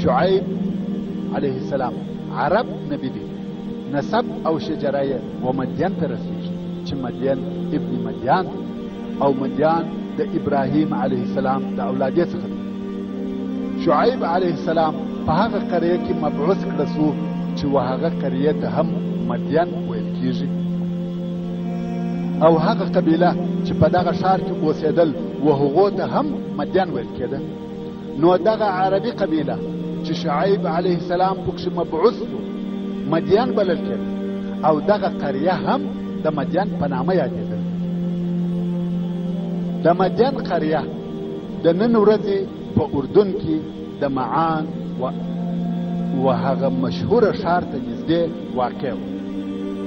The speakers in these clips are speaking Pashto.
شعیب علیه السلام عرب نبی دی، نسب او شجره و مدین ته رسیږي چې مدین ابن مدیان او مدیان د ابراهیم علیه السلام د اولادې څخه دی. شعیب علیه السلام په هغه قریه کې مبعوث کړه سو چې و هغه قریه ته هم مدین ویل کیږي، او هغه قبیله چې په دغه ښار کې اوسېدل و هغو ته هم مدین ویل کېده. نو دغه عربي قبیله چې شعیب علیه السلام پکښې مبعوث سو مدین بلل کېده، او دغه قریه هم د مدین په نامه یادېدل. د مدین قریه د نن ورځې په اردن کې د معان و هغه مشهوره ښار ته نږدې واقع و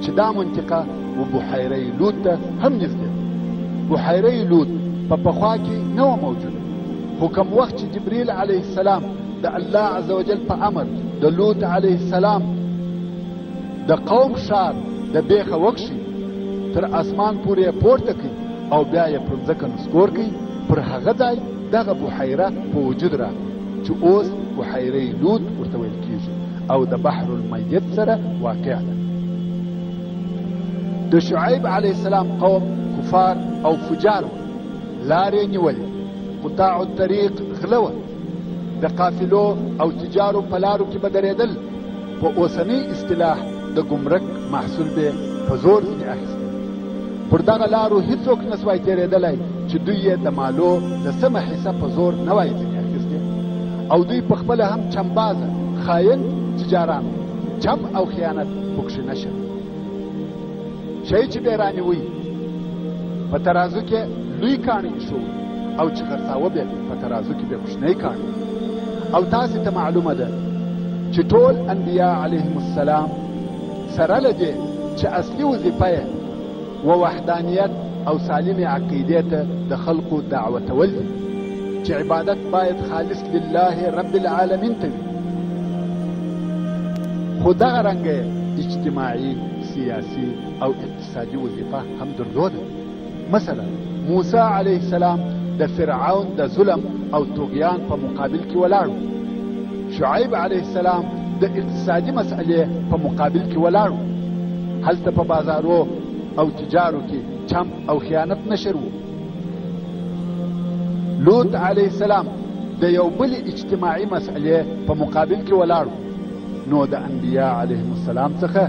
چې دا منطقه و بحیره لوط ته هم نږدې. بحیره لوط په پخوا کې نه وه موجوده، خو کوم وخت چې جبریل علیه السلام د الله عز وجل په امر د لوط علیه السلام د قوم ښار د بیخه وکشي تر اسمان پورې یې پورته کړي او بیا یې پر ځمکه نسکور کړي، پر هغه ځای دغه بحیره په وجود راغله چې اوس بحیره لوط ورته ویل کېږي او د بحر المیت سره واقع ده. د شعیب علیه السلام قوم کفار او فجار و، لارې نیولې، قطاع الطریق غله وه، د قافلو او تجارو په لارو کې به درېدل. په اوسنۍ اصطلاح د ګمرک محصول به په زور ځینې اخیسته. پر دغه لارو هیڅوک نه سوای تېرېدلی چې دوی یې د مالو د سمه حصه په زور نه وای ځینې اخیستې، او دوی په خپله هم چمبازه خاین تجاران چم او خیانت پکښې نشه. شی چې به یې رانیوی په ترازو کې لوی کاڼي ایښوي او چې خرڅاوه به په ترازو کې به کوچنی کاڼي. او تاسې ته معلومه ده چې ټول انبیا علیهم السلام سره له دې چې اصلي وظیفه یې و وحدانیت او سالم عقیدې ته د خلقو دعوتول دي چې عبادت باید خالص لله رب العالمین ته وي. خو دغه رنګه اجتماعي، سیاسي او اقتصادي وظیفه هم درلوده. مثلا موسی علیه السلام د فرعون د ظلم او طغیان په مقابل کې ولاړ، شعیب علیه السلام د اقتصادي مسئلې په مقابل کې ولاړ. هلته په بازارو او تجارو کې چم او خیانت نشر و. لوط علیه السلام د یو بل اجتماعي مسئلې په مقابل کې ولاړ. نو د انبیا علیهم السلام څخه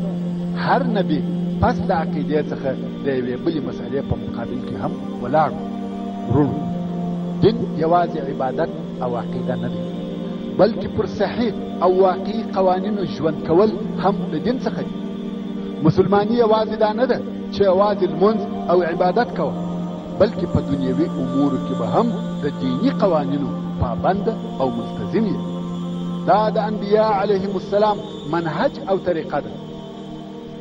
هر نبی پس د عقیدې څخه د یوې بلې مسئلې په مقابل کې هم ولاړ. ورونو، دین یوازې عبادت او عقیده نه دی، بلکې پر صحیح او واقعي قوانینو ژوند کول هم د دین څخه دي. مسلماني یوازې دا نه ده چې یوازې لمونځ او عبادت کوه، بلکې په دنیوي امورو کې به هم د دینی قوانینو پابند او ملتزم یې. دا د انبیا علیهم السلام منهج او طریقه ده.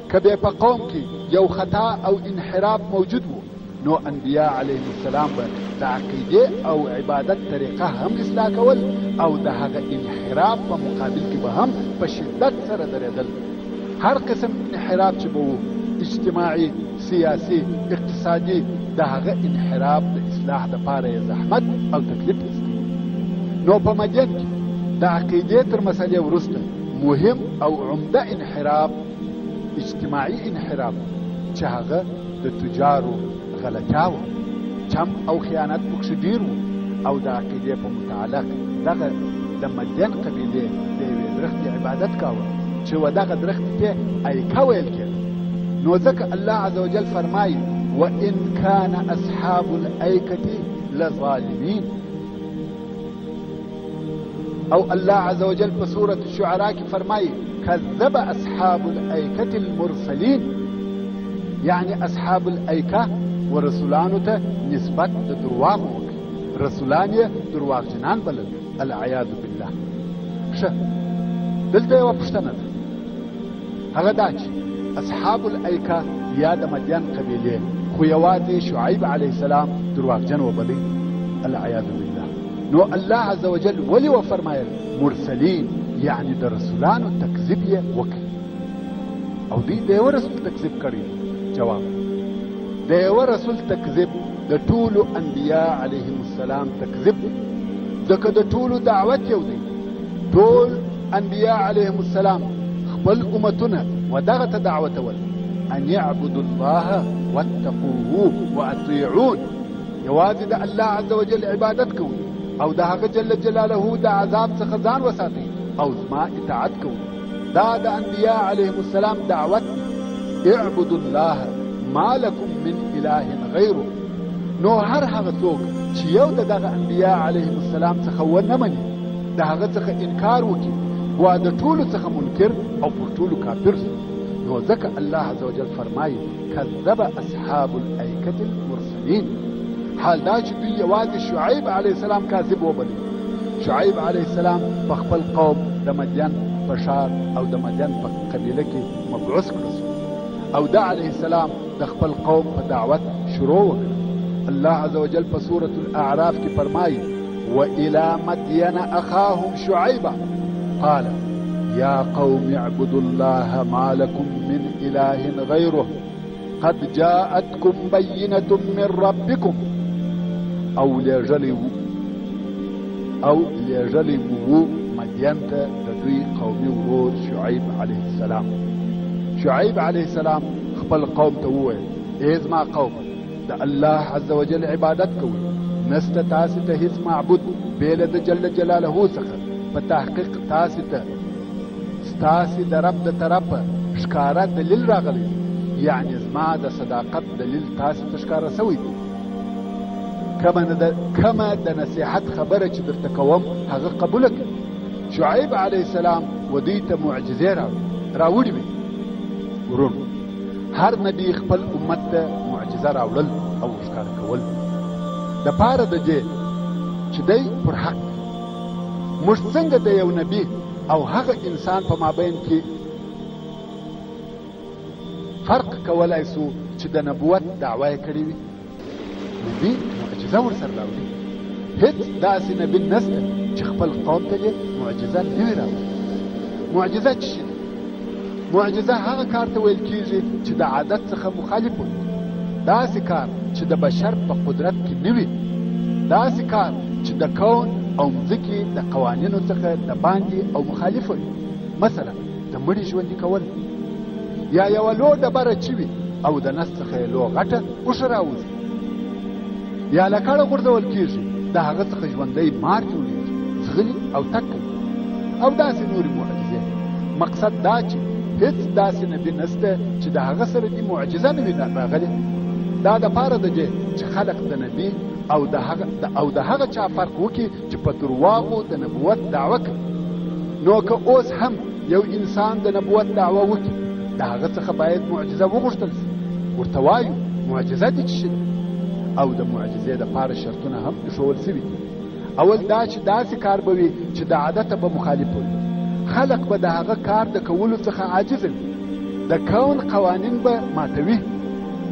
که به په قوم کې یو خطا او انحراف موجود و، نو انبیا علیهم السلام به د عقیده او عبادت طریقه هم اصلاح کول او د هغه انحراف په مقابل کې به هم په شدت سره درېدل. هر قسم انحراف چې به و، اجتماعي، سیاسي، اقتصادي، د هغه انحراف د اصلاح دپاره یې زحمت او تکلیف ایستی. نو په مدین کې د عقیدې تر مسئلې وروسته مهم او عمده انحراف اجتماعي انحراف چې هغه د تجارو غلطیا وه، چم او خیانت پکښې ډېر و. او د عقیدې په متعلق دغه د مدین قبیلې د یوې درختې عبادت کاوه چې و دغه درختې ته ایکه ویل کېده. نو ځکه الله عز وجل فرمایي وَإِنْ كَانَ أَصْحَابُ الْأَيْكَةِ لَظَالِمِينَ. او الله عز وجل په سورة الشعراء کې فرمایي كذب أصحاب الأيكة المرسلين، یعنی اصحاب الأيكة ورسولانو ته نسبت د درواغو وکړي، رسولان یې درواغجنان بلل، العیاذ بالله. ښه، دلته یوه پوښتنه ده، هغه دا چې اصحاب الأيكة یا د مدین قبیلې خو یوازې شعیب علیه السلام درواغجن وبلئ، العیاذ بالله. نو الله عز وجل ولې وفرمایل مرسلین، یعنی د رسولانو تکذیب یې وکړي. او دوی د یوه رسول تکذیب کړی. جواب: د یوه رسول تکذیب د ټولو انبیا علیهم السلام تکذیب دی، ځکه د ټولو دعوت یو دی، ټول انبیاء علیهم السلام خپل امتونه ودغه ته دعوتول ان يعبدوا الله واتقوه واطيعون، یوازې د الله عز وجل عبادت کوئ او د هغه جل جلاله د عذاب څخه ځان وساتئ او زما اطاعت کوئ. دا د انبیاء علیهم السلام دعوت. اعبدوا الله ما لكم من اله غیره. نو هر هغه څوک چې یو دغه انبیاء علیهم السلام څخه ونه مني، د هغه څخه انکار وکړي، وا د ټولو څخه منکر او پر ټولو کافر شو، نو ځکه الله عز وجل فرمایي کذب اصحاب الایکة المرسلین. حال دا چې دوی یوازې شعیب علیه السلام کاذب وبلي. شعیب علیه السلام په خپل قوم د مدین په ښار او د مدین په قبیله کې مبعوث کړل او د علیه السلام د خپل قوم په دعوت شروع وکړه. الله عز وجل په سورة الاعراف کې فرمایي وإلى مدين أخاهم شعيبا قال يا قوم اعبدوا الله ما لكم من إله غيره قد جاءتكم بينة من ربكم او ليجلي مو مدين ته د دوی قومي ورور شعيب عليه السلام. شعيب عليه السلام خپل قوم ته وویل ای زما قوم د الله عز وجل عبادت کوئ، نسته تاسو ته هیڅ معبود بیله د جل جلاله څخه، په تحقیق تاسو ته ستاسې د رب د طرفه ښکاره دلیل راغلی، یعنی زما د صداقت دلیل تاسو ته ښکاره سوی دی. کمه د نصیحت خبره چې درته کوم هغه قبوله کړه. شعیب علیه السلام و دوی ته معجزې راوړې وې. ورونو هر نبی خپل امت ته معجزه راوړل او ښکاره کول د پاره د دې چې دی پر حق. موږ څنګه د یو نبی او هغه انسان په مابین کې فرق کولای سو چې د نبوت دعوه یې کړې وي؟ نبی معجزه ورسره راوړي. هیڅ داسې نبی نشته چې خپل قوم ته یې معجزه نه وي راوړې. معجزه څه شي؟ معجزه هغه کار ته ویل کېږي چې د عادت څخه مخالف وي، داسې کار چې د بشر په قدرت کې نه وي، داسې کار چې د کون او مځکې د قوانینو څخه د باندې او مخالف وي. مثلا د مړي ژوندي کول، یا یوه لو ډبره چې وي او د نس څخه یې لو غټه اوښه راوځي، یا لکړه غورځول کېږي د هغه څخه ژوندی مار جوړېږي، ځغلي او تګ کوي، او داسې نورې معجزې. مقصد دا چې هیڅ داسې نبي نشته چې د هغه سره دې معجزه نه وي راغلې. دا د پاره د دې چې خلق د نبي او د هغه چا فرق وکړي چې په درواغو د نبوت دعوه کوي. نو که اوس هم یو انسان د نبوت دعوه وکړي، د هغه څخه باید معجزه وغوښتل شي. ورته وایو معجزه دې څه شي؟ او د معجزې دپاره شرطونه هم ایښودل سوي دي. اول دا چې داسې کار به وي چې د عادته به مخالف وي، خلق به د هغه کار د کولو څخه عاجز وي، د کون قوانین به ماتوي،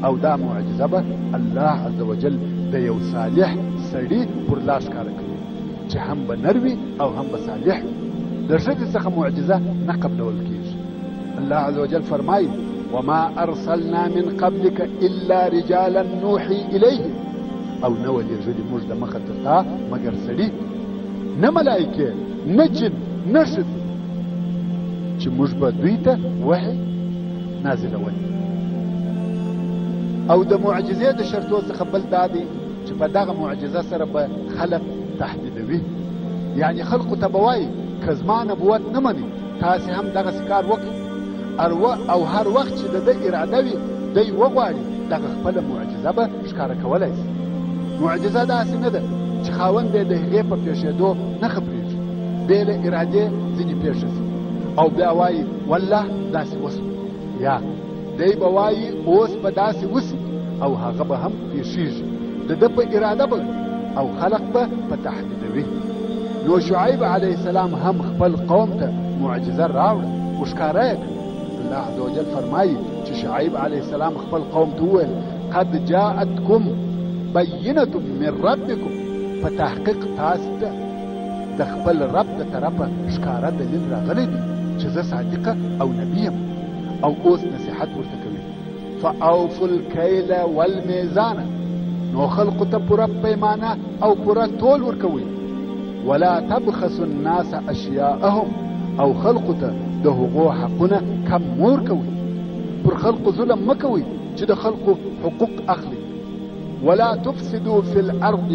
او دا معجزه به الله عز وجل د یو صالح سړي پر لاس ښکاره کوي چې هم به نر وي او هم به صالح وي. د ښځې څخه معجزه نه قبلول کېږي. الله عز وجل فرمایي وما ارسلنا من قبلك الا رجالا نوحي اليه، او نه ولېږلي موږ د مخه تر تا مګر سړي، نه ملایکې، نه جن، نه ښځې، چې موږ به دوی ته وحی نازلول. او د معجزې د شرطو څخه بل دا دی چې په دغه معجزه سره به خلق تهدیدوي، یعنی خلقو ته به وایي که زما نبوت نه مني تاسې هم دغسې کار وکړئ، او هر وخت چې د ده اراده وي دی وغواړي دغه خپله معجزه به ښکاره کولی شي. معجزه داسې نه ده چې خاوند یې د هغې په پېښېدو نه خبرېږي، بې له ارادې ځینې پېښه شي او بیا وایي والله داسې وشو، یا دی به وایي اوس به داسې وشي او هغه به هم پېښېږي، د ده په اراده به او خلق به په تهدیدوي. نو شعیب علیه السلام هم خپل قوم ته معجزه راوړه او ښکاره یې کړه. الله عز وجل فرمایي چې شعیب علیه السلام خپل قوم ته وویل قد جاءتکم بینة من ربکم، په تحقیق تاسو ته د خپل رب د طرفه ښکاره دلیل راغلی دی چې زه صادقه او نبي یم، او اوس نصیحت ورته کوي فاوفوا الکیل والمیزان، نو خلقو ته پوره پیمانه او پوره تول ورکوئ، ولا تبخسوا الناس اشیاءهم او خلقو ته د هغو حقونه کم مور کوي. پر خلقو ظلم مکوي چې د خلقو حقوق اخلي. ولا تفسدوا في الارض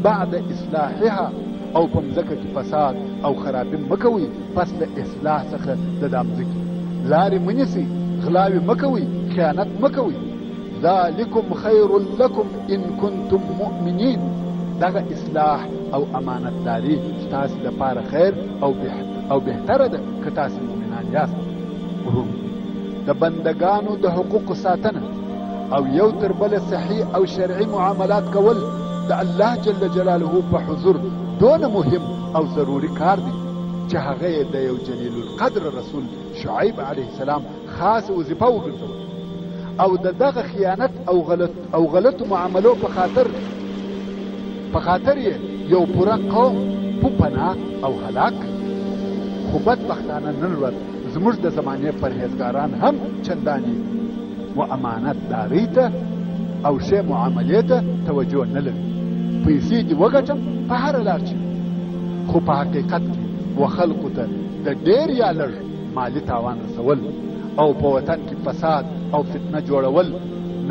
بعد اصلاحها او په مځکه کې فساد او خرابي مکوي پس د اصلاح څخه د دا مځکې. لارې منیسي، غلاوې مکوي، خیانت مکوي. ذلكم خير لكم ان كنتم مؤمنين. دغه اصلاح او امانتداري ستاسو لپاره خیر او بهتره ده که تاسو مؤمنان یاست. د بندگانو د حقوق ساتنه او یو تر بل صحیح او شرعي معاملات کول د الله جل جلاله په حضور دونه مهم او ضروري کار دی چې هغه د یو جلیل القدر رسول شعیب علیه السلام خاص وظیفه وګرځوله او د دغه خیانت او غلط معاملو په خاطر یې یو پوره قوم پوپناه او هلاک. خو بدبختانه نن ورځ زموږ د زمانې پرهیزګاران هم چندانې و امانتدارۍ ته او ښې معاملې ته توجه نه لري. پیسې دې وګټم په هره لار چې، خو په حقیقت کې و خلقو ته د ډېر یا لږ مالي تاوان رسول او په وطن کې فساد او فتنه جوړول،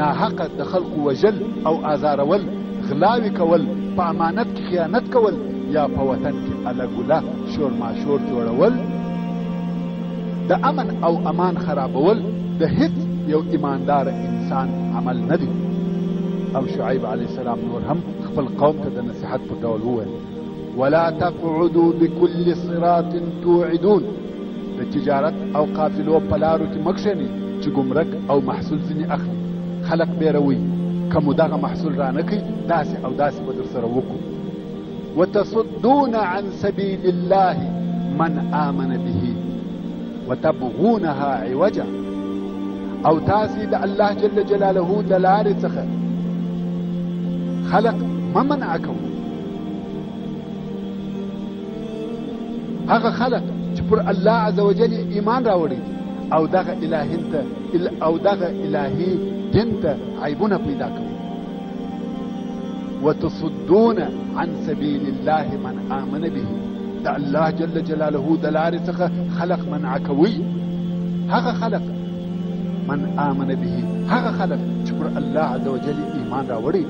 ناحقه د خلقو وژل او آزارول، غلاوې کول، په امانت کې خیانت کول یا په وطن کې الګوله شور ماشور جوړول، د امن او امان خرابول د هیڅ یو ایماندار انسان عمل نه دی. او شعیب علیه السلام نور هم خپل قوم ته د نصیحت په ډول وویل: ولا تقعدوا بكل صراط توعدون. د تجارت او قافلو په لارو کې مکښېنئ چې ګمرک او محصول ځینې اخلي. خلق بیروي که مو دغه محصول رانه کوي داسې او داسې به در سره وکړو. وتصدون عن سبيل الله من آمن به وتبغونها عوجا. او تاسې د الله جل جلاله د لارې څخه خلق مه منع کوو. هغه خلق چې پر الله عز وجل ایمان راوړي او دغه الهي دین ته عیبونه پیدا کوي. وتصدون عن سبيل الله من آمن به. د الله جل جلاله د لارې څخه خلق منع کوي. هغه خلق من آمن به، هغه خلق چې پر الله عز وجل ایمان راوړي.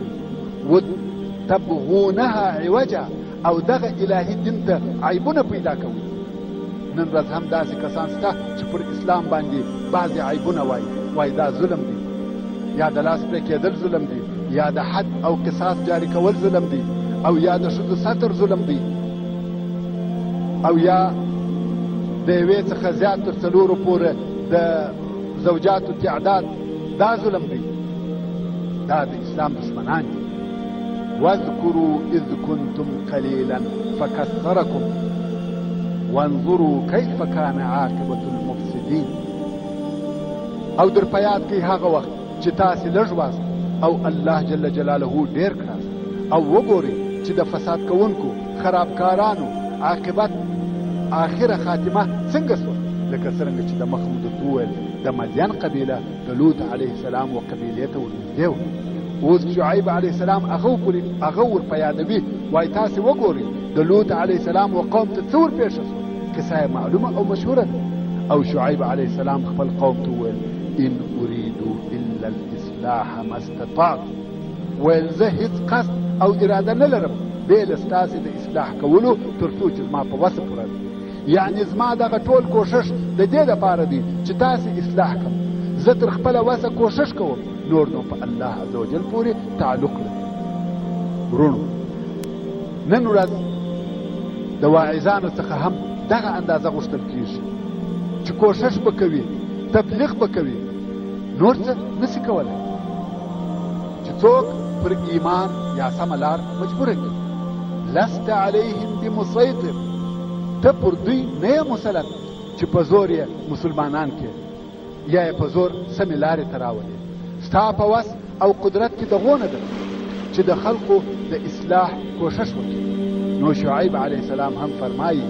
وتبغونها عوجا، او دغه الهي دین ته عیبونه پیدا کوي. نن ورځ هم داسې کسان شته چې پر اسلام باندې بعضې عیبونه وایي دا ظلم دی، یا د لاس پرې کېدل ظلم دی، یا د حد او قصاص جاری کول ظلم دی، او یا د ښځو ستر ظلم دی، او یا د یوې څخه زیات تر څلورو پورې د زوجاتو تعداد دا ظلم دی. دا د اسلام دشمنان دي. واذکروا اذ کنتم قلیلا فکثرکم وانظروا کیف کان عاقبة المفسدین. او در په یاد کې هغه وخت چې تاسې لږ واست او الله جل جلاله ډېر کړاست، او وګورئ چې د فساد کوونکو خرابکارانو عاقبت آخره خاتمه څنګه سوه. لکه څرنګه چې د مخکې درته وویل د مدین قبیله د لوط علیه السلام و قبیلې ته ورنږدې وه. اوس شعیب علیه السلام هغه ور په یادوي، وایي تاسې وګورئ د لوط علیه السلام و قوم ته څه ورپېښه سوه. کیسه یې معلومه او مشهوره ده. او شعیب علیه السلام خپل قوم ته وویل: ان اريدو الا الاصلاح ما استطعت. ویل زه هیڅ قصد او اراده نه لرم بې له ستاسې د اصلاح کولو تر څو چې زما په وسه پوره ده. یعنې زما دغه ټول کوښښ د دې دپاره دی چې تاسې اصلاح کړم. زه تر خپله وسه کوښښ کوم، نور نو په الله عز وجل پورې تعلق لري. ورونو، نن ورځ د واعظانو څخه هم دغه اندازه غوښتل کېږي چې کوښښ به کوي، تبلیغ به کوي، نور څه نسي کولی چې څوک پر ایمان یا سمه لار مجبوره کړي. لست علیهم بمسیطر. ته پر دوی نه یې مسلط چې په زور یې مسلمانان کړي یا یې په زور سمې لارې ته راولي. ستا په وس او قدرت کې دغونه ده چې د خلقو د اصلاح کوښښ وکړي. نو شعیب علیه السلام هم فرمایي: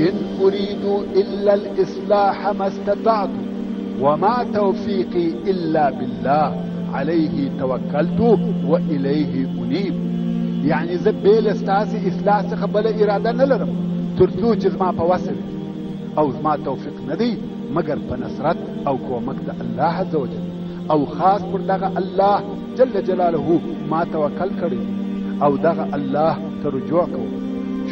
ان اريدو الا الاصلاح ما استطعت وما توفيقي الا بالله عليه توكلت واليه انيب. یعنی زه بې له ستاسې اصلاح څخه بله اراده نه لرم تر څو چې زما په وسه وي او زما توفیق نه دی مګر په نصرت او کومک د الله عز وجل او خاص پر دغه الله جل جلاله ما توکل کړی او دغه الله ته رجوع کوم.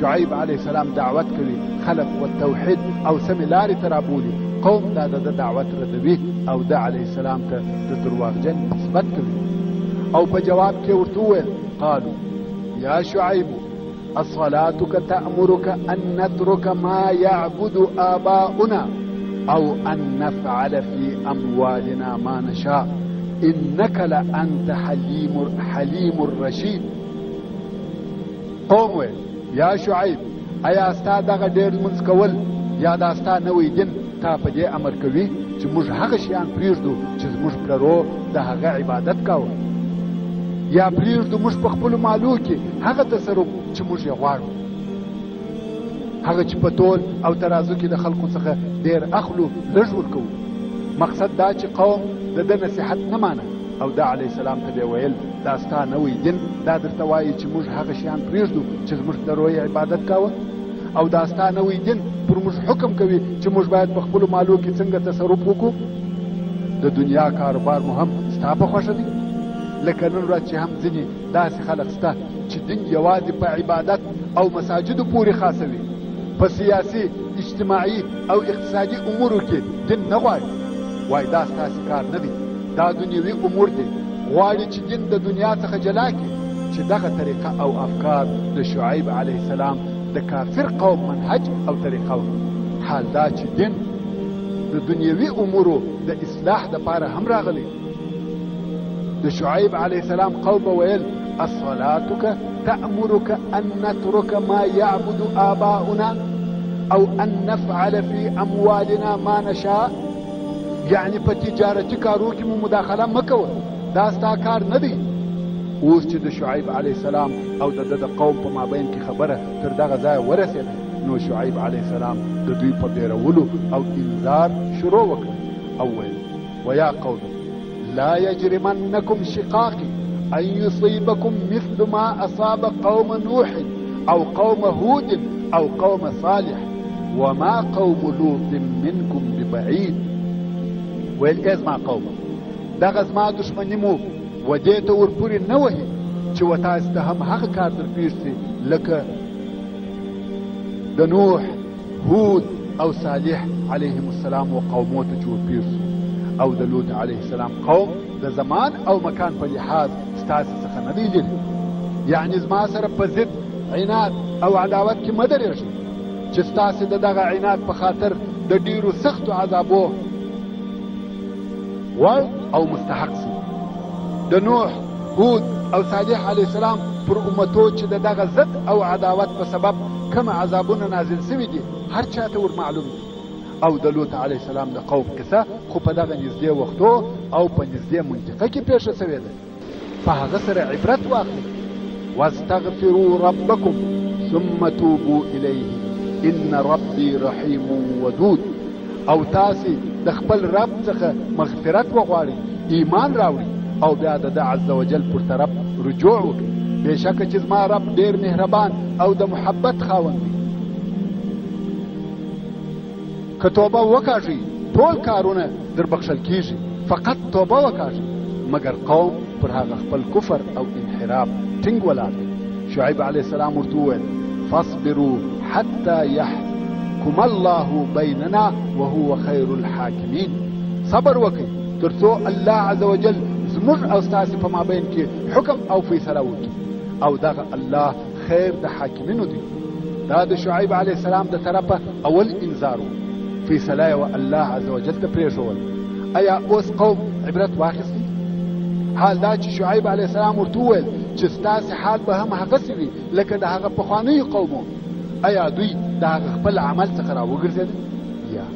شعیب علیه السلام دعوت کوي خلق و توحید او سمې لارې ته رابولي. قوم دا د دعوت ردوي او د علیه السلام ته د درواغجن نسبت کوي او په جواب کې ورته وویل قالوا یا شعیب اصلاتك تأمرك ان نترك ما يعبد آباؤنا او ان نفعل في اموالنا ما نشاء انك لانت حليم الرشيد. قوم یا شعیب ایا ستا دغه ډېر لمونځ کول یا دا ستا نوی دین تا په دې امر کوي چې موږ هغه شیان پرېږدو چې زموږ پلرو د هغه عبادت کاوه یا پرېږدو موږ په خپلو مالو کې هغه تصرف چې موږ یې غواړو هغه چې په تول او ترازو کې د خلکو څخه ډېر اخلو لږ ورکوو. مقصد دا چې قوم د ده نصیحت نه مانه او دا علیه السلام ته به ویل دا ستا نوی دین دا درته وایي چې موږ هغه شیان پرېږدو چې زموږ پلرو یې عبادت کاوه او دا ستا نوی دین پر موږ حکم کوي چې موږ باید په خپلو مالو کې څنګه تصرف وکړو. د دنیا کاروبار مو هم ستا په خوښه دی لکه نن ورځ چې هم ځینې داسې خلک شته چې دین یوازې په عبادت او مساجدو پورې خاصوي په سیاسي اجتماعي او اقتصادي امورو کې دین نه غواړي. وایي دا ستاسې کار نه دی دا دنیوي امور دی غواړي چې دین د دنیا څخه جلا کړي چې دغه طریقه او افکار د شعیب علیه السلام د کافر قوم منهج او طریقه و. حال دا چې دین د دنیوي امورو د اصلاح دپاره هم راغلی. د شعیب علیه السلام قوم ویل اصلاتك تأمرك ان نترك ما يعبد آباؤنا او ان نفعل في اموالنا ما نشاء. یعنی په تجارتي کارو کې مو مداخله مه کوه دا ستا کار نه دی. اوس چې د شعیب علیه السلام او د قوم په مابین کې خبره تر دغه ځایه ورسېده نو شعیب علیه السلام د دوی په بیرولو او انذار شروع وکړ او ویل ویا قوم لا يجرمنكم شقاقي ان يصيبكم مثل ما اصاب قوم نوح او قوم هود او قوم صالح وما قوم لوط منكم ببعيد. ویل ای زما قوم دغه زما دشمني مو و دې ته ورپورې نه وهي چې و تاسو ته هم هغه کار در پېښ شي لکه د نوح هود او صالح علیهم السلام و قومو ته چې ورپېښ شو او د لوط علیه السلام قوم د زمان او مکان په لحاظ ستاسې څخه نه دی لرې. یعنی زما سره په ضد عناد او عداوت کې مه درېږئ چې ستاسې د دغه عناد په خاطر د ډېرو سختو عذابو وړ او مستحق سي. د نوح هود او صالح علیه السلام پر امتو چې د دغه ضد او عداوت په سبب کوم عذابونه نازل سوي دي هر چا ته ور معلوم دي. او د لوط علیه السلام د قوم قصه خو په دغه نږدې وختو او په نږدې منطقه کې پیښه سوې ده. په هغه سره عبرت واخلئ. واستغفروا ربکم ثم توبوا الیه ان ربي رحیم ودود. او تاسې د خپل رب څخه مغفرت وغواړئ ایمان راوړئ او بیا د ده عز وجل پر طرف رجوع وکړئ. بېشکه چې زما رب ډېر مهربان او د محبت خاوند دی. که توبه وکاږئ ټول کارونه در بخښل کېږي فقط توبه وکاږئ. مګر قوم پر هغه خپل کفر او انحراف ټینګ ولاړ دی. شعیب علیه السلام ورته وویل فاصبروا حتى يحكم الله بيننا وهو خير الحاكمين. صبر وکئ تر څو الله عز وجل زموږ او ستاسې په مابین کې حکم او فیصله وکړي او دغه الله خیر د حاکمینو دی. دا د شعیب علیه السلام د طرفه اول انذار و. فیصله یې و الله عز وجل ته پرېښول. ایا اوس قوم عبرت واخیستی؟ حال دا چې شعیب علیه السلام ورته وویل چې ستاسې حال به هم هغسې وي لکه د هغه پخوانیو قومو. ایا دوی د هغه خپل عمل څخه راوګرځېدل؟ یا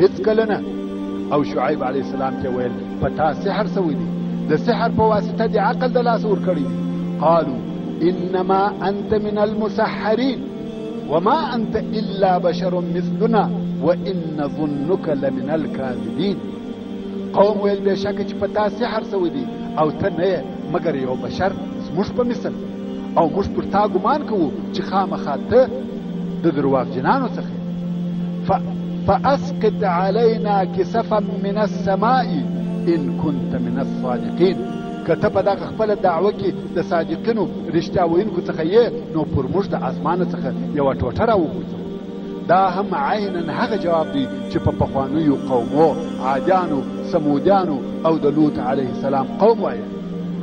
هېڅکله نه. او شعیب علیه السلام ته ویل په تا سحر سوی دی د سحر په واسطه د عقل د لاسه ورکړی دی. قالوا انما انت من المسحرین وما انت الا بشر مثلنا وان ظنك لمن الكاذبین. قوم ویل بېشکه چې په تا سحر سوی دی او ته نه یې مګر یو بشر زموږ په مثل او موږ پر تا ګمان کوو چې خامخا ته د درواغجنانو څخه فاسقط علينا كسفا من السماء ان كنت من الصادقين. که ته په دغه خپله دعوه کې د صادقینو رښتیا ویونکو څخه یې نو پر موږ د اسمانه څخه یوه ټوټه راوغورځوه. دا هم عینا هغه جواب دی چې په پخوانیو قومو عادیانو سمودیانو او د لوط علیه السلام قوم وایه.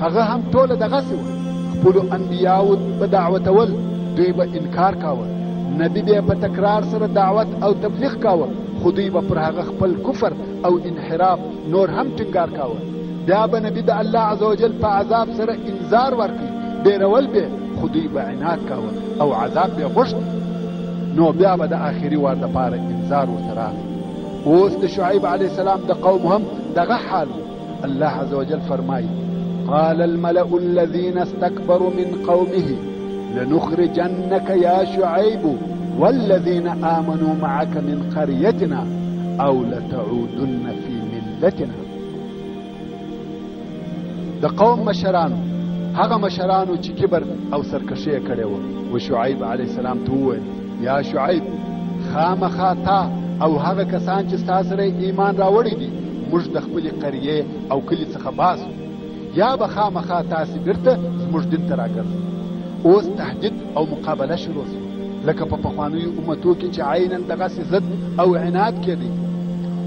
هغه هم ټوله دغسې وه، خپلو انبیاو به دعوتول، دوی به انکار کاوه، نبي به په تکرار سره دعوت او تبلیغ کاوه، خو دوی به پر هغه خپل کفر او انحراف نور هم ټینګار کاوه. بیا به نبي د الله عز وجل په عذاب سره انذار ورکړي، بیرول به، خو دوی به عناد کاوه او عذاب به غوښت. نو بیا به د آخري وار دپاره انذار ورته راغی. اوس د شعیب علیه السلام د قوم هم دغه حال و. الله عز وجل فرمایي: قال الملأ الذين استكبروا من قومه لنخرجنك يا شعيب والذين آمنوا معك من قريتنا او لتعودن في ملتنا. د قوم مشرانو، هغه مشرانو چې کبر او سرکشي کړي وو، و شعیب علیه السلام ته وویل: یا شعیب، خامخا تا او هغه کسان چې ستا سره ایمان راوړی دي موږ د خپلې قریې او کلي څخه باسو، یا به خامخا تاسې بیرته زموږ دین ته راګرځئ. اوس تهدید او مقابله شروع شوه، لکه په پخوانیو امتو کې چې عینا دغسې ضد او عناد کېدی.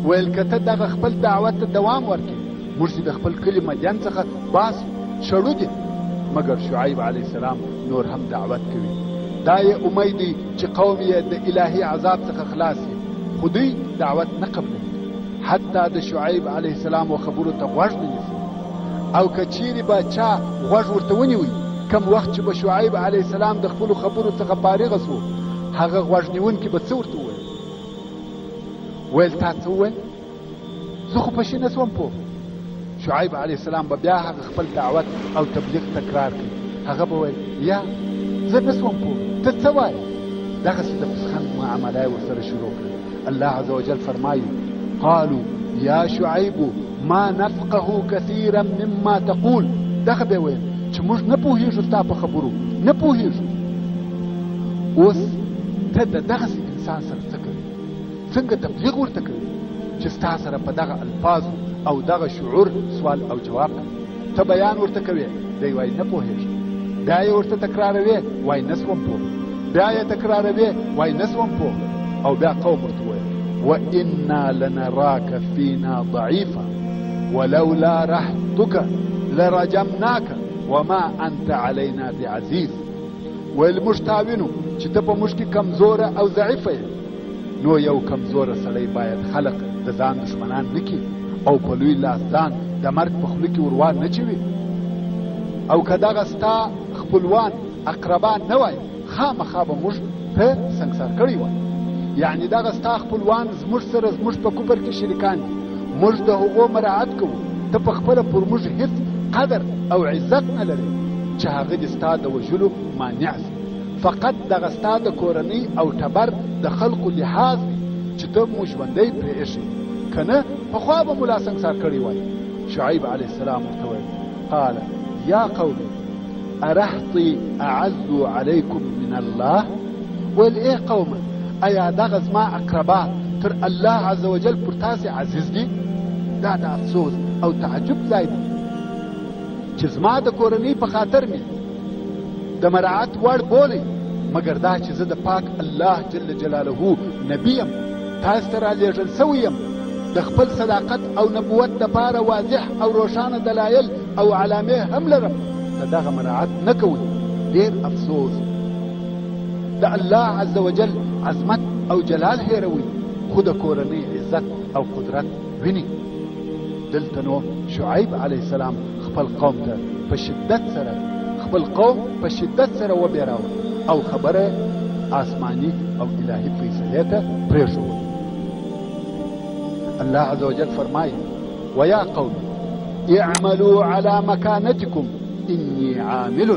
ویل که ته دغه خپل دعوت ته دوام ورکړي موږ چې د خپل کلي مدین څخه باسو، شړو دي. مګر شعیب علیه السلام نور هم دعوت کوي. دا یې امید دی چې قوم یې د الهي عذاب څخه خلاص وي، خو دوی دعوت نه قبلوي، حتی د شعیب علیه السلام و خبرو ته غوږ نه نیسي. او که چیرې به چا غوږ ورته ونیوي، کم وخت چې به شعیب علیه السلام د خپلو خبرو څخه فارغه سو، هغه غوږ نیونکي به څه ورته وویل؟ ویل تا څه وویل؟ زه خو په شي نه سوم پوه. شعیب علیه السلام به بیا هغه خپل دعوت او تبلیغ تکرار کړي. هغه به ویل: یا زه نه سوم پوه، ته څه وایې؟ دغسې د پسخند معامله یې ورسره شروع کړه. الله عز وجل فرمایي: قالوا یا شعیب ما نفقه کثیرا مما تقول. دغه به ویل چې موږ نه پوهېږو ستا په خبرو، نه پوهېږو. اوس ته د دغسې انسان سره څه کوې؟ څنګه تبلیغ ورته کوې چې ستا سره په دغه الفاظو او دغه شعور سوال او جواب کوي؟ ته بیان ورته کوې، دی وایي نه پوهېږم. بیا یې ورته تکراروې، وایي نه سوم پوه. بیا یې تکراروې، وایي نه سوم پوه. او بیا قوم ورته ویل: وإنا لنراك فينا ضعيفا ولولا رحتك لرجمناك وما أنت علينا بعزيز. ویل موږ تا وینو چې ته په موږ کې کمزوره او ضعیفه یې. نو یو کمزوره سړی باید خلق د ځان دشمنان نه کړي او په لوی لاس ځان د مرګ په خوله کې وروان نه چوي. او که دغه ستا خپلوان اقربان نه وای، خامخا به موږ ته سنګسار کړی وای. یعنی دغه ستا خپلوان زموږ سره زموږ په کفر کې شریکان دي، موږ د هغو مراعات کوو، ته په خپله پر موږ هېڅ قدر او عزت نه لري چې هغه دې ستا د وژلو مانع سي. فقط دغه ستا د کورنۍ او ټبر د خلقو لحاظ دی چې ته مو ژوندی پرې ایښی، که نه پخوا به ملا سنګسار کړی وای. شعیب علیه السلام ورته ویل: قال یا قوم ارهطي اعز علیکم من الله. ویل ای قومه، ایا دغه زما اقربا تر الله عز وجل پر تاسې عزیز دي؟ دا د افسوس او تعجب ځای دی چې زما د کورنۍ په خاطر مې د مراعات وړ بولئ، مګر دا چې زه د پاک الله جل جلاله نبی یم، تاسو ته رالیږل سوی یم، د خپل صداقت او نبوت دپاره واضح او روښانه دلایل او علامې هم لرم، د دغه مراعات نه کوئ. ډېر افسوس. د الله عز وجل عظمت او جلال هیروي، خو د کورنۍ عزت او قدرت ویني. دلته نو شعیب علیه السلام خپل قوم ته په شدت سره وبېراوه او خبره آسماني او الهي فیصلې ته پرېښوده. الله عز وجل فرمایي: ویا قوم اعملوا على مكانتكم إني عامل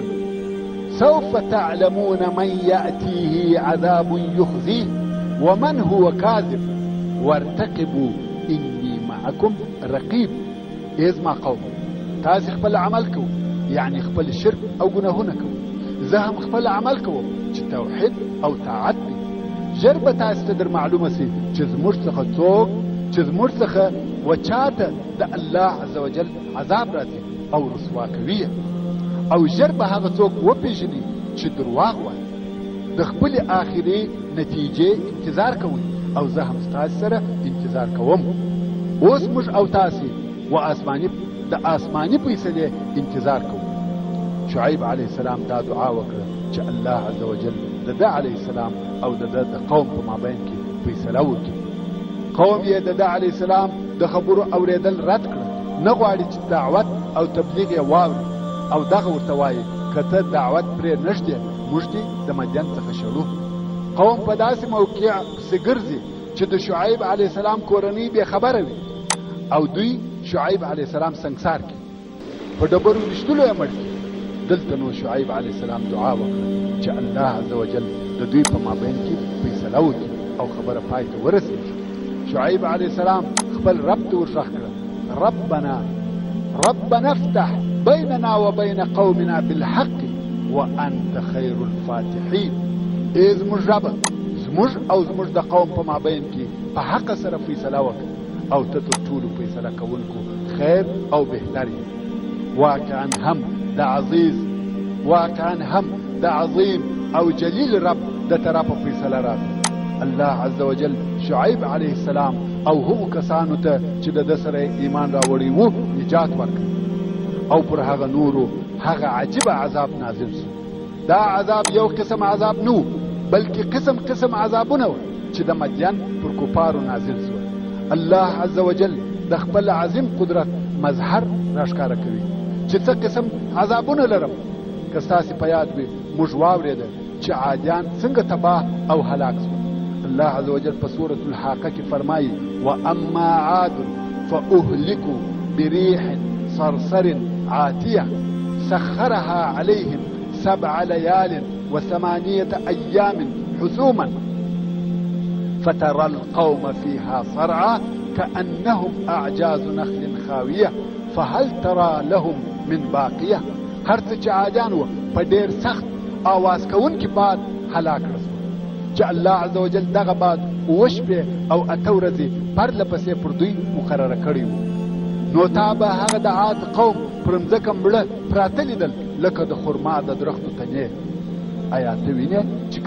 سوف تعلمون من يأتيه عذاب يخزيه ومن هو كاذب وارتقبوا إني معكم رقيب. ای زما قوم، تاسې خپل عمل کوو، یعنی خپل شرک او ګناهونه کوو، زه هم خپل عمل کوم چې توحید او طاعت دی. ژر به تاسو ته در معلومه سي چې زموږ څخه څوک چې زموږ څخه وچاته د الله عز وجل عذاب راځي او رسوا کوي، او ژر به هغه څوک وپېژني چې درواغ وایي. د خپلې آخري نتیجې انتظار کوئ او زه هم ستاسو سره انتظار کوم. اوس موږ او تاسې د آسماني فیصلې انتظار کوو. شعیب علیه السلام دا دعا وکړه چې الله عز وجل د ده علیه السلام او د ده د قوم په مابین کې فیصله وکړي. قوم یې د ده علیه السلام د خبرو اورېدل رد کړه، نه غواړي چې دعوت او تبلیغ یې واوري، او دغه ورته وایي که ته دعوت پرې نږدې موږ دې د مدین څخه شړو. قوم په داسې موقع پسې ګرځي چې د شعیب علیه السلام کورنۍ بې خبره وي او دوی شعیب علیه السلام سنګسار کړي، په ډبرو ویشتلو یې مړ کړي. دلته نو شعیب علیه السلام دعا وکړه چې الله عز وجل د دوی په مابین کې فیصله وکړي او خبره پای ته ورسېږي. شعیب علیه السلام خپل رب ته ورغږ کړه: ربنا افتح بیننا وبین قومنا بالحق وانت خیر الفاتحین. ای زموږ ربه، زموږ او زموږ د قوم په مابین کې په حق سره فیصله وکړه او ته تر ټولو فیصله کوونکو خیر او بهتر یې. واقعا هم د عظیم او جلیل رب د طرفه فیصله راغله. الله عز وجل شعیب علیه السلام او هغو کسانو ته چې د ده سره ایمان راوړی وو نجات ورکړ، او پر هغه نورو هغه عجیبه عذاب نازل شو. دا عذاب یو قسم عذاب نه و، بلکې قسم قسم عذابونه و چې د مدین پر کفارو نازل شو. الله عز وجل د خپل عظیم قدرت مظهر راښکاره کوي چې څه قسم عذابونه لرم. که ستاسې په یاد وي موږ واورېده چې عادیان څنګه تباه او هلاک شول. الله عز وجل په سورة الحاقه کې فرمایي: واما عاد فاهلكوا بريح صرصر عاتيه سخرها عليهم 7 ليال و8 أيام حسوما فترى القوم فيها صرعى كأنهم أعجاز نخل خاوية فهل ترى لهم من باقية. هر څه چې عادیان وو په ډېر سخت آواز کوونکي باد هلاک رسول چې الله عز وجل دغه باد 7 شپې او 8 ورځې پرله پسې پر دوی مقرره کړی وو. نو تا به هغه د عاد قوم پر مځکه مړه پراته لیدل لکه د خرما د درختو تنې. آیا ته وینې چې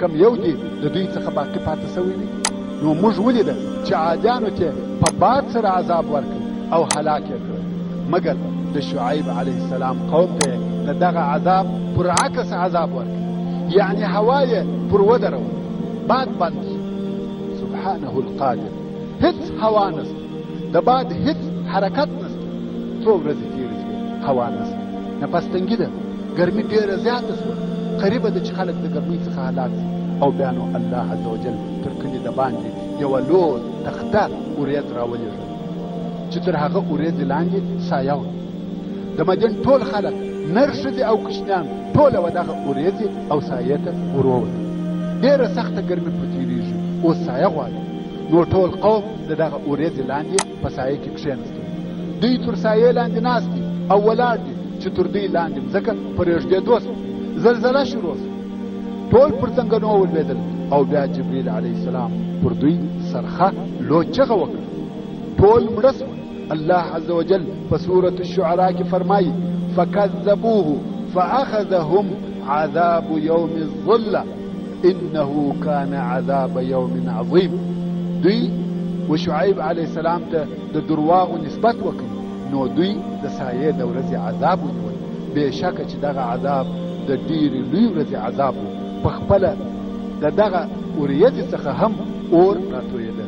کم یو دی د دوی څخه باقي پاتې سوی وي؟ نو موږ ولیده چې عادیانو ته په باد سره عذاب ورکړ او هلاک یې کړ، مګر د شعیب علیه السلام قوم ته د دغه عذاب پر عکس عذاب ورکړ، یعنی هوا یې پر ودرول، باد بند شو. سبحانه القادر. هیڅ هوا نشته، د باد هیڅ حرکت نشته. څو ورځې تېرې شوې هوا نشته، نفس تنګي ده، ګرمي ډېره زیاته شوه، قریبه ده چې خلک د ګرمۍ څخه هلاک شي. او بیا نو الله عز وجل تر کلي د باندې یوه لوی تخته وریځ راولېږله چې تر هغه وریځې لاندې سایه وه. د مدین ټول خلک، نر ښځې او کوچنیان، ټوله وه دغه وریځې او سایې ته ورووته. ډېره سخته ګرمي پر تېرېږي، اوس سایه غواړي. نو ټول قوم د دغه وریځې لاندې په سایه کې کښېنستل. دوی تر سایې لاندې ناست دي او ولاړ دي چې تر دوی لاندې مځکه په رېږدېدو شوه، زلزله شروع شوه، ټول پر ځنګنو ولوېدل. او بیا جبریل علیه السلام پر دوی سرخه لو چغه وکړه، ټول مړه شول. الله عز وجل په سورة الشعراء کې فرمایي: فکذبوه فاخذهم عذاب یوم الظله انه کان عذاب یوم عظیم. دوی و شعیب علیه السلام ته د درواغو نسبت وکړي، نو دوی د سایې د ورځې عذاب ونیول. بېشکه چې دغه عذاب د ډېرې لوی ورځې عذاب و. په خپله د دغه وریځې څخه هم اور راتویېده.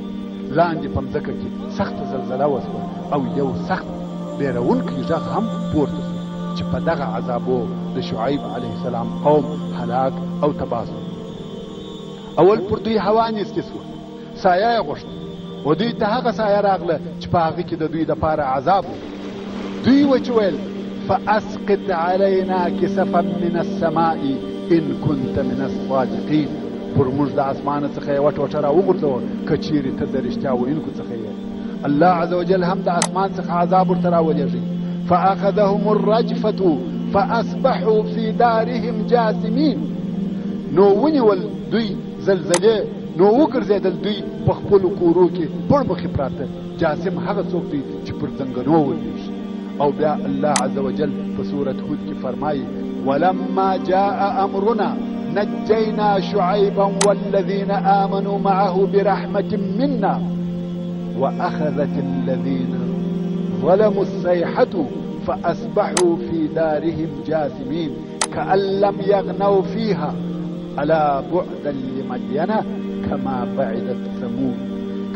لاندې په مځکه کې سخته زلزله وسوه او یو سخت بیرونکی غږ هم پورته شو چې په دغه عذابو د شعیب علیه السلام قوم هلاک او تباه شول. اول پر دوی هوا نیستې شوه، سایه یې غوښته، و دوی ته هغه سایه راغله چې په هغه کې د دوی دپاره عذاب و. دوی وچ ویل: فاسقط علینا کسفا من السماء ان كنت من الصادقین. پر موږ د اسمانه څخه یوه ټوټه راوغورځوه که چیرې ته د رښتیا ویونکو څخه یې. الله عز وجل هم د اسمان څخه عذاب ورته راولېږي. فاخذهم الرجفة فاصبحوا في دارهم جاثمين. نو ونیول دوی زلزلې، نو وګرځېدل دوی په خپلو کورو کې پړمخې پراته. جاسم هغه څوک دی چې پر ځنګنو ولوېږي. او بیا الله عز وجل په سورة هود کې فرمایي ولما جاء امرنا نجينا شعيبا والذين آمنوا معه برحمة منا وأخذت الذين ظلموا الصيحة فأصبحوا في دارهم جاثمين كأن لم يغنوا فيها ألا بعدا لمدين كما بعدت ثمود.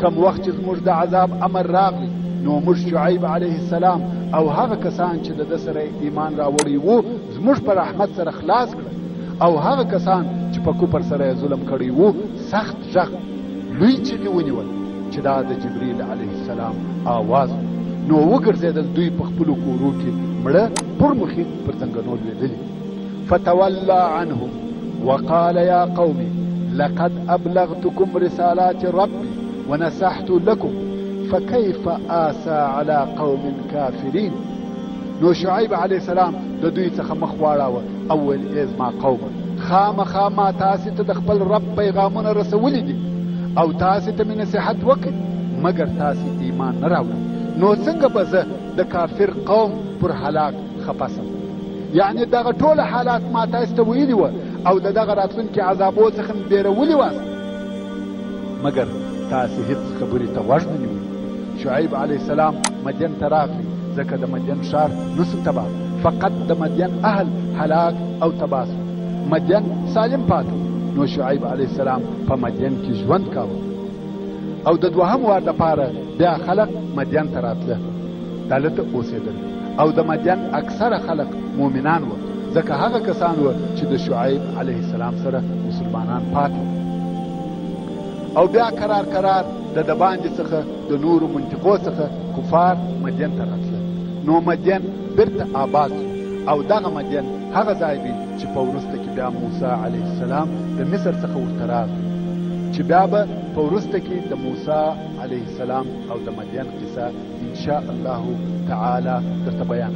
كم وقت زموږ د عذاب امر راغلی نو موږ شعیب علیه السلام او هغه کسان چې د ده سره ایمان راوړی وو زموږ په رحمت سره خلاص کړل، او هغه کسان چې په کفر سره ظلم کړی وو سخت غږ لوی چغې ونیول چې دا د جبریل علیه السلام آواز. نو وګرځېدل دوی په خپلو کورو کې مړه پړمخې پر ځنګنو لوېدلي. فتولى عنهم وقال يا قوم لقد أبلغتكم رسالات ربي ونصحت لكم فكيف آسى على قوم كافرين. نو شعیب علیه السلام د دوی څخه مخ واړاوه او ویل ای زما قومه خامخا ما تاسې ته د خپل رب پیغامونه رسولي دي او تاسې ته مې نصیحت وکړي مګر تاسې ایمان نه راوړئ. نو څنګه به زه د کافر قوم پر هلاک خفه سم؟ یعنې دغه ټوله حالات ما تاسې ته ویلي وه او د دغه راتلونکي عذابو څخه مې بیرولي واست مګر تاسې هېڅ خبرې ته غوږ نه نیوئ. شعیب علیه السلام مدین ته راغلی ځکه د مدین ښار نسو تباه، فقط د مدین اهل هلاک او تباه سو. مدین سالم پاتو. نو شعیب علیه السلام په مدین کې ژوند کاوه او د دوهم وار دپاره بیا خلق مدین ته راتله دلته اوسېدل او د مدین اکثره خلق مؤمنان وه ځکه هغه کسان وه چې د شعیب علیه السلام سره مسلمانان پاتې او بیا قرار د دباندې څخه د نورو منطقو څخه کفار مدین ته راتله. نو مدین بیرته آباد او دغه مدین هغه ځای دی چې په وروسته کې بیا موسی علیه السلام د مصر څخه ورته راغلی چې بیا به په وروسته کې د موسی علیه السلام او د مدین قصه انشاء الله تعالی درته بیان